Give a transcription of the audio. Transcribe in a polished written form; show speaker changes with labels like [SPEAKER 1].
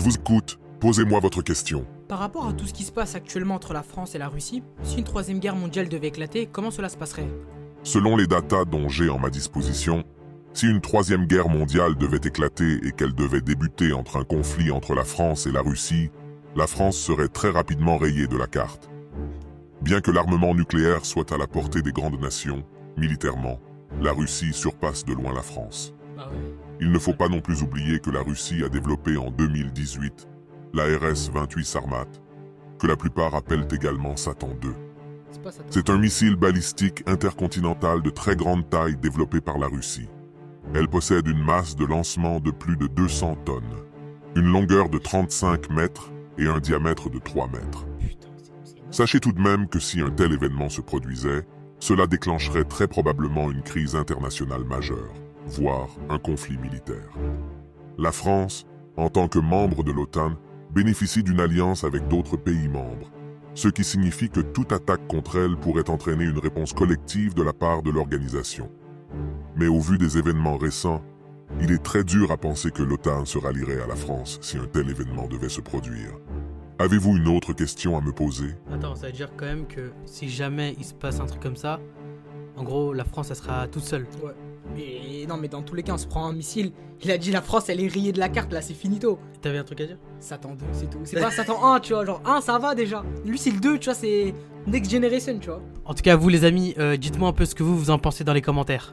[SPEAKER 1] vous écoute, posez-moi votre question.
[SPEAKER 2] Par rapport à tout ce qui se passe actuellement entre la France et la Russie, si une troisième guerre mondiale devait éclater, comment cela se passerait?
[SPEAKER 1] Selon les datas dont j'ai en ma disposition, si une troisième guerre mondiale devait éclater et qu'elle devait débuter entre un conflit entre la France et la France serait très rapidement rayée de la carte. Bien que l'armement nucléaire soit à la portée des grandes nations, militairement, la Russie surpasse de loin la France.
[SPEAKER 2] Bah ouais.
[SPEAKER 1] Il ne faut pas non plus oublier que la Russie a développé en 2018 la RS-28 Sarmat, que la plupart appellent également Satan II.
[SPEAKER 2] C'est pas ça.
[SPEAKER 1] C'est un missile balistique intercontinental de très grande taille développé par la Russie. Elle possède une masse de lancement de plus de 200 tonnes, une longueur de 35 mètres et un diamètre de 3 mètres.
[SPEAKER 2] Putain, c'est énorme.
[SPEAKER 1] Sachez tout de même que si un tel événement se produisait, cela déclencherait très probablement une crise internationale majeure, voire un conflit militaire. La France, en tant que membre de l'OTAN, bénéficie d'une alliance avec d'autres pays membres, ce qui signifie que toute attaque contre elle pourrait entraîner une réponse collective de la part de l'organisation. Mais au vu des événements récents, il est très dur à penser que l'OTAN se rallierait à la France si un tel événement devait se produire. Avez-vous une autre question à me poser?
[SPEAKER 2] Attends, ça veut dire quand même que si jamais il se passe un truc comme ça, en gros, la France, elle sera toute seule. Ouais. Mais non, mais dans tous les cas, on se prend un missile. Il a dit la France, elle est rayée de la carte, là, c'est finito. T'avais un truc à dire? Satan 2, c'est tout. C'est pas Satan 1, tu vois, genre 1, ça va déjà. Lui, c'est le 2, tu vois, c'est Next Generation, tu vois. En tout cas, vous, les amis, dites-moi un peu ce que vous en pensez dans les commentaires.